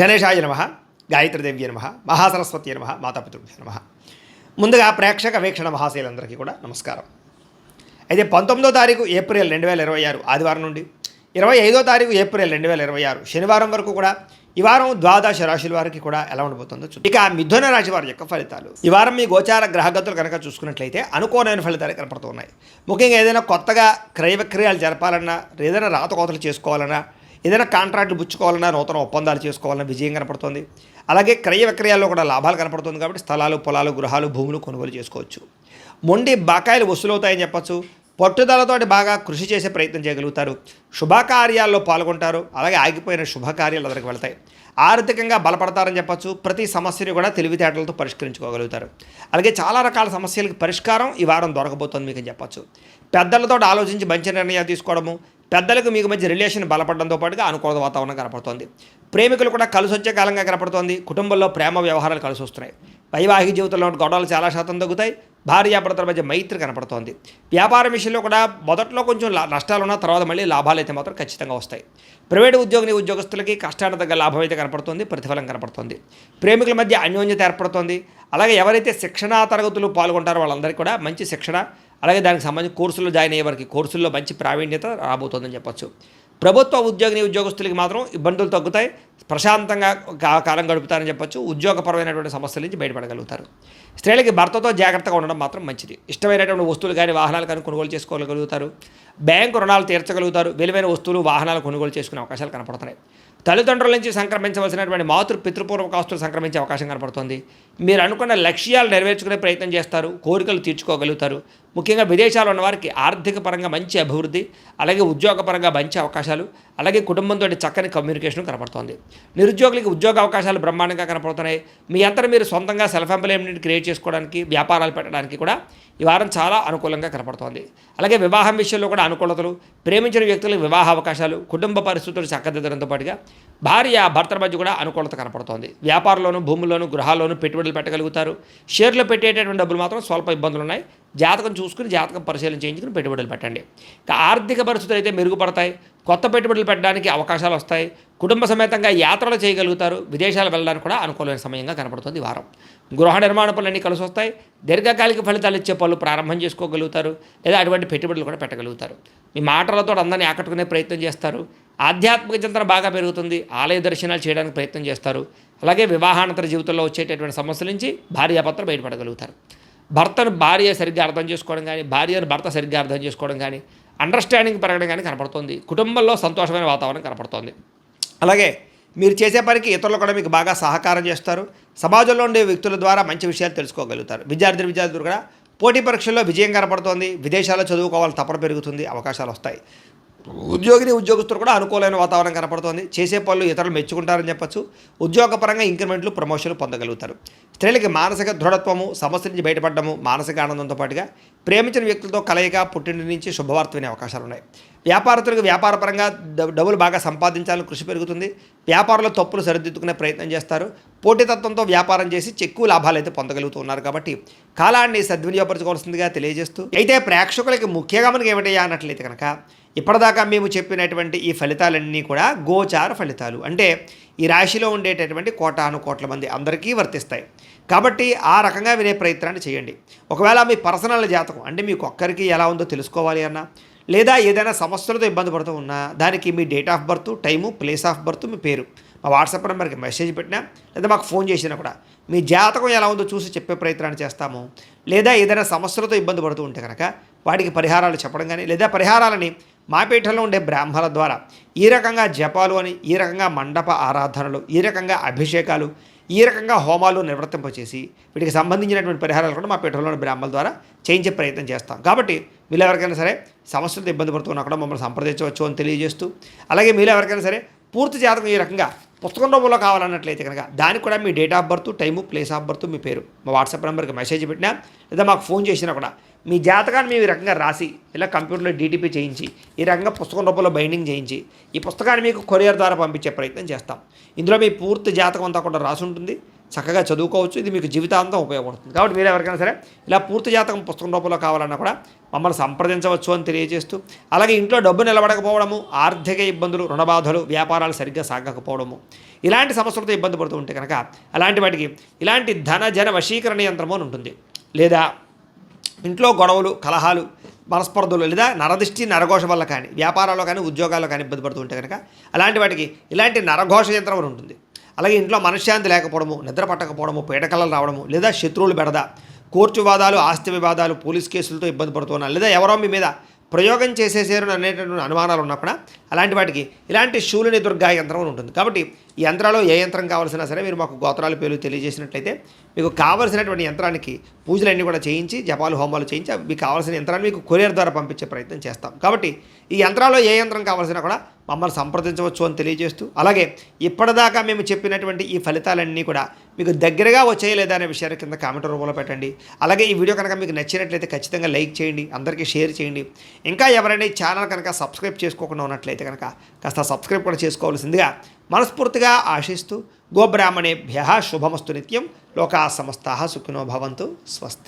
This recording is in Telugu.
గణేశాయ నమ, గాయత్రీదేవ్య నమ, మహాసరస్వతి నమ, మాతాపితృభ్య నమ. ముందుగా ప్రేక్షక వీక్షణ మహాశయులందరికీ కూడా నమస్కారం. అయితే 19వ తారీఖు ఏప్రిల్ 2026 ఆదివారం నుండి 25వ తారీఖు ఏప్రిల్ 2026 శనివారం వరకు కూడా ఈ వారం ద్వాదశ రాశుల వారికి కూడా ఎలా ఉండబోతుందో చూద్దాం. ఇక మిథున రాశి వారి యొక్క ఫలితాలు. ఈ వారం మీ గోచార గ్రహగతులు కనుక చూసుకున్నట్లయితే అనుకోనైన ఫలితాలు కనపడుతున్నాయి. ముఖ్యంగా ఏదైనా కొత్తగా క్రయ విక్రయాలు జరపాలన్నా, ఏదైనా రాతకోతలు చేసుకోవాలన్నా, ఏదైనా కాంట్రాక్ట్లు పుచ్చుకోవాలన్నా, నూతన ఒప్పందాలు చేసుకోవాలన్నా విజయం కనపడుతుంది. అలాగే క్రయ విక్రయాల్లో కూడా లాభాలు కనపడుతుంది. కాబట్టి స్థలాలు, పొలాలు, గృహాలు, భూములు కొనుగోలు చేసుకోవచ్చు. మొండి బకాయిలు వసూలవుతాయని చెప్పచ్చు. పట్టుదలతోటి బాగా కృషి చేసే ప్రయత్నం చేయగలుగుతారు. శుభకార్యాల్లో పాల్గొంటారు. అలాగే ఆగిపోయిన శుభకార్యాలు అందరికి వెళ్తాయి. ఆర్థికంగా బలపడతారని చెప్పచ్చు. ప్రతి సమస్యని కూడా తెలివితేటలతో పరిష్కరించుకోగలుగుతారు. అలాగే చాలా రకాల సమస్యలకు పరిష్కారం ఈ వారం దొరకబోతోంది మీకు అని చెప్పచ్చు. పెద్దలతో ఆలోచించి మంచి నిర్ణయాలు తీసుకోవడము, పెద్దలకు మీకు మధ్య రిలేషన్ బలపడడంతో పాటుగా అనుకూల వాతావరణం కనపడుతోంది. ప్రేమికులు కూడా కలిసి వచ్చే కాలంగా కనపడుతోంది. కుటుంబంలో ప్రేమ వ్యవహారాలు కలిసి వస్తున్నాయి. వైవాహిక జీవితంలో గొడవలు చాలా శాతం తగ్గుతాయి. భార్యాభర్తల మధ్య మైత్రి కనపడుతోంది. వ్యాపారం విషయంలో కూడా మొదట్లో కొంచెం నష్టాలు ఉన్న తర్వాత మళ్ళీ లాభాలు అయితే మాత్రం ఖచ్చితంగా వస్తాయి. ప్రైవేటు ఉద్యోగస్తులకి కష్టానికి తగ్గ లాభం అయితే కనపడుతుంది. ప్రతిఫలం కనపడుతుంది. ప్రేమికుల మధ్య అన్యోన్యత ఏర్పడుతోంది. అలాగే ఎవరైతే శిక్షణా తరగతులు పాల్గొంటారో వాళ్ళందరికీ కూడా మంచి శిక్షణ, అలాగే దానికి సంబంధించి కోర్సుల్లో జాయిన్ అయ్యే వారికి కోర్సుల్లో మంచి ప్రావీణ్యత రాబోతోందని చెప్పచ్చు. ప్రభుత్వ ఉద్యోగస్తులకి మాత్రం ఇబ్బందులు తగ్గుతాయి. ప్రశాంతంగా కాలం గడుపుతారని చెప్పచ్చు. ఉద్యోగపరమైనటువంటి సమస్యల నుంచి బయటపడగలుగుతారు. స్త్రీలకి భర్తతో జాగ్రత్తగా ఉండడం మాత్రం మంచిది. ఇష్టమైనటువంటి వస్తువులు కానీ వాహనాలు కానీ కొనుగోలు చేసుకోగలుగుతారు. బ్యాంకు రుణాలు తీర్చగలుగుతారు. విలువైన వస్తువులు వాహనాలు కొనుగోలు చేసుకునే అవకాశాలు కనపడుతున్నాయి. తల్లిదండ్రుల నుంచి సంక్రమించవలసినటువంటి పితృపూర్వక ఆస్తులు సంక్రమించే అవకాశం కనపడుతుంది. మీరు అనుకున్న లక్ష్యాలు నెరవేర్చుకునే ప్రయత్నం చేస్తారు. కోరికలు తీర్చుకోగలుగుతారు. ముఖ్యంగా విదేశాల్లో ఉన్న వారికి ఆర్థిక పరంగా మంచి అభివృద్ధి, అలాగే ఉద్యోగపరంగా మంచి అవకాశాలు, అలాగే కుటుంబంతో చక్కని కమ్యూనికేషన్ కనపడుతోంది. నిరుద్యోగులకి ఉద్యోగ అవకాశాలు బ్రహ్మాండంగా కనపడుతున్నాయి. మీ అంతా మీరు సొంతంగా సెల్ఫ్ ఎంప్లాయ్మెంట్ క్రియేట్ చేసుకోవడానికి, వ్యాపారాలు పెట్టడానికి కూడా ఈ వారం చాలా అనుకూలంగా కనపడుతోంది. అలాగే వివాహం విషయంలో కూడా అనుకూలతలు, ప్రేమించిన వ్యక్తులకు వివాహ అవకాశాలు, కుటుంబ పరిస్థితులు చక్కదిద్దడంతో పాటుగా భర్తల మధ్య కూడా అనుకూలత కనపడుతోంది. వ్యాపారంలోను, భూముల్లోను, గృహాల్లోనూ పెట్టుబడులు పెట్టగలుగుతారు. షేర్లు పెట్టేటటువంటి డబ్బులు మాత్రం స్వల్ప ఇబ్బందులు ఉన్నాయి. జాతకం చూసుకుని జాతకం పరిశీలన చేయించుకుని పెట్టుబడులు పెట్టండి. ఆర్థిక పరిస్థితులు అయితే మెరుగుపడతాయి. కొత్త పెట్టుబడులు పెట్టడానికి అవకాశాలు వస్తాయి. కుటుంబ సమేతంగా యాత్రలు చేయగలుగుతారు. విదేశాలు వెళ్ళడానికి కూడా అనుకూలమైన సమయంగా కనపడుతుంది ఈ వారం. గృహ నిర్మాణ పనులన్నీ కలిసి వస్తాయి. దీర్ఘకాలిక ఫలితాలు ఇచ్చే పనులు ప్రారంభం చేసుకోగలుగుతారు. లేదా అటువంటి పెట్టుబడులు కూడా పెట్టగలుగుతారు. మీ మాటలతో అందరినీ ఆకట్టుకునే ప్రయత్నం చేస్తారు. ఆధ్యాత్మిక చింతన బాగా పెరుగుతుంది. ఆలయ దర్శనాలు చేయడానికి ప్రయత్నం చేస్తారు. అలాగే వివాహానంతర జీవితంలో వచ్చేటటువంటి సమస్యల నుంచి భార్యాభర్తలు బయటపడగలుగుతారు. భర్తను భార్య సరిగ్గా అర్థం చేసుకోవడం కానీ, భార్యను భర్త సరిగ్గా అర్థం చేసుకోవడం కానీ, అండర్స్టాండింగ్ పెరగడం కానీ కనపడుతుంది. కుటుంబంలో సంతోషమైన వాతావరణం కనపడుతుంది. అలాగే మీరు చేసే పనికి ఇతరులు కూడా మీకు బాగా సహకారం చేస్తారు. సమాజంలో ఉండే వ్యక్తుల ద్వారా మంచి విషయాలు తెలుసుకోగలుగుతారు. విద్యార్థులు కూడా పోటీ పరీక్షల్లో విజయం కనపడుతోంది. విదేశాల్లో చదువుకోవాలి తపన పెరుగుతుంది. అవకాశాలు వస్తాయి. ఉద్యోగస్తులు కూడా అనుకూలమైన వాతావరణం కనపడుతోంది. చేసే పనులు ఇతరులు మెచ్చుకుంటారని చెప్పచ్చు. ఉద్యోగపరంగా ఇంక్రిమెంట్లు, ప్రమోషన్లు పొందగలుగుతారు. స్త్రీలకి మానసిక దృఢత్వము, సమస్య నుంచి బయటపడము, మానసిక ఆనందంతో పాటుగా ప్రేమించిన వ్యక్తులతో కలయిక, పుట్టింటి నుంచి శుభవార్త వినే అవకాశాలు ఉన్నాయి. వ్యాపారస్తులకు వ్యాపారపరంగా డబ్బులు బాగా సంపాదించాలని కృషి పెరుగుతుంది. వ్యాపారంలో తప్పులు సరిదిద్దుకునే ప్రయత్నం చేస్తారు. పోటీతత్వంతో వ్యాపారం చేసి ఎక్కువ లాభాలు అయితే పొందగలుగుతున్నారు. కాబట్టి కాలాన్ని సద్వినియోగపరచుకోవాల్సిందిగా తెలియజేస్తూ, అయితే ప్రేక్షకులకి ముఖ్యంగా మనకి ఏమిటయ్యా అన్నట్లయితే కనుక ఇప్పటిదాకా మేము చెప్పినటువంటి ఈ ఫలితాలన్నీ కూడా గోచార ఫలితాలు. అంటే ఈ రాశిలో ఉండేటటువంటి కోటాను కోట్ల మంది అందరికీ వర్తిస్తాయి. కాబట్టి ఆ రకంగా వినే ప్రయత్నాన్ని చేయండి. ఒకవేళ మీ పర్సనల్ జాతకం అంటే మీకు ఒక్కరికి ఎలా ఉందో తెలుసుకోవాలి అన్నా, లేదా ఏదైనా సమస్యలతో ఇబ్బంది పడుతూ ఉన్నా, దానికి మీ date of birth, time, place of birth, మీ పేరు మా వాట్సాప్ నెంబర్కి మెసేజ్ పెట్టినా, లేదా మాకు ఫోన్ చేసినా కూడా మీ జాతకం ఎలా ఉందో చూసి చెప్పే ప్రయత్నాన్ని చేస్తాము. లేదా ఏదైనా సమస్యలతో ఇబ్బంది పడుతూ ఉంటే కనుక వాటికి పరిహారాలు చెప్పడం కానీ, లేదా పరిహారాలని మా పీఠంలో ఉండే బ్రాహ్మణుల ద్వారా ఈ రకంగా జపాలు అని, ఈ రకంగా మండప ఆరాధనలు, ఈ రకంగా అభిషేకాలు, ఈ రకంగా హోమాలు నిర్వర్తింపచేసి వీటికి సంబంధించినటువంటి పరిహారాలు కూడా మా పీఠంలోని బ్రాహ్మణుల ద్వారా చేయించే ప్రయత్నం చేస్తాం. కాబట్టి మీరు ఎవరికైనా సరే సమస్యలతో ఇబ్బంది పడుతున్నా కూడా మమ్మల్ని సంప్రదించవచ్చు అని తెలియజేస్తూ, అలాగే మీరు ఎవరికైనా సరే పూర్తి జాతకం ఈ రకంగా పుస్తకం రూపంలో కావాలన్నట్లయితే కనుక దానికి కూడా మీ date of birth, time, place of birth, మీ పేరు మా వాట్సాప్ నెంబర్కి మెసేజ్ పెట్టినా, లేదా మాకు ఫోన్ చేసినా కూడా మీ జాతకాన్ని మేము ఈ రకంగా రాసి ఇలా కంప్యూటర్లో డీటీపీ చేయించి ఈ రకంగా పుస్తకం రూపంలో బైండింగ్ చేయించి ఈ పుస్తకాన్ని మీకు కొరియర్ ద్వారా పంపించే ప్రయత్నం చేస్తాం. ఇందులో మీ పూర్తి జాతకం అంతా కూడా రాసి ఉంటుంది. చక్కగా చదువుకోవచ్చు. ఇది మీకు జీవితాంతం ఉపయోగపడుతుంది. కాబట్టి మీరు ఎవరికైనా సరే ఇలా పూర్తి జాతకం పుస్తకం రూపంలో కావాలన్నా కూడా మమ్మల్ని సంప్రదించవచ్చు అని తెలియజేస్తూ, అలాగే ఇంట్లో డబ్బు నిలబడకపోవడము, ఆర్థిక ఇబ్బందులు, రుణబాధలు, వ్యాపారాలు సరిగ్గా సాగకపోవడము, ఇలాంటి సమస్యలతో ఇబ్బంది పడుతూ ఉంటే కనుక అలాంటి వాటికి ఇలాంటి ధన జన వశీకరణ యంత్రము అని ఉంటుంది. లేదా ఇంట్లో గొడవలు, కలహాలు, మనస్పర్ధలు, లేదా నరదిష్టి నరఘోష వల్ల కానీ వ్యాపారాల్లో కానీ ఉద్యోగాల్లో కానీ ఇబ్బంది పడుతూ ఉంటే కనుక అలాంటి వాటికి ఇలాంటి నరఘోష యంత్రం అని ఉంటుంది. అలాగే ఇంట్లో మనశ్శాంతి లేకపోవడము, నిద్ర పట్టకపోవడము, పీడకలలు రావడము, లేదా శత్రువులు బెడద, కోర్టు వివాదాలు, ఆస్తి వివాదాలు, పోలీస్ కేసులతో ఇబ్బంది పడుతున్నారు, లేదా ఎవరో మీ మీద ప్రయోగం చేసేసారు అనేటటువంటి అనుమానాలు ఉన్నా కూడా అలాంటి వాటికి ఇలాంటి శూలిని దుర్గా యంత్రం అని ఉంటుంది. కాబట్టి ఈ యంత్రాల్లో ఏ యంత్రం కావాల్సినా సరే మీరు మాకు గోత్రాల పేర్లు తెలియజేసినట్లయితే మీకు కావాల్సినటువంటి యంత్రానికి పూజలన్నీ కూడా చేయించి, జపాలు హోమాలు చేయించి మీకు కావాల్సిన యంత్రాన్ని మీకు కొరియర్ ద్వారా పంపించే ప్రయత్నం చేస్తాం. కాబట్టి ఈ యంత్రాల్లో ఏ యంత్రం కావాల్సినా కూడా మమ్మల్ని సంప్రదించవచ్చు అని తెలియజేస్తూ, అలాగే ఇప్పటిదాకా మేము చెప్పినటువంటి ఈ ఫలితాలన్నీ కూడా మీకు దగ్గరగా వచ్చాయి లేదా అనే విషయాన్ని కింద కామెంట్ రూపంలో పెట్టండి. అలాగే ఈ వీడియో కనుక మీకు నచ్చినట్లయితే ఖచ్చితంగా లైక్ చేయండి, అందరికీ షేర్ చేయండి. ఇంకా ఎవరైనా ఈ ఛానల్ కనుక సబ్స్క్రైబ్ చేసుకోకుండా ఉన్నట్లయితే కనుక కాస్త సబ్స్క్రైబ్ కూడా చేసుకోవాల్సిందిగా మనస్ఫూర్తిగా ఆశిస్తూ, గోబ్రాహ్మణేభ్యః శుభమస్తు నిత్యం, లోకా సమస్తాః సుఖినో భవంతు, స్వస్తి.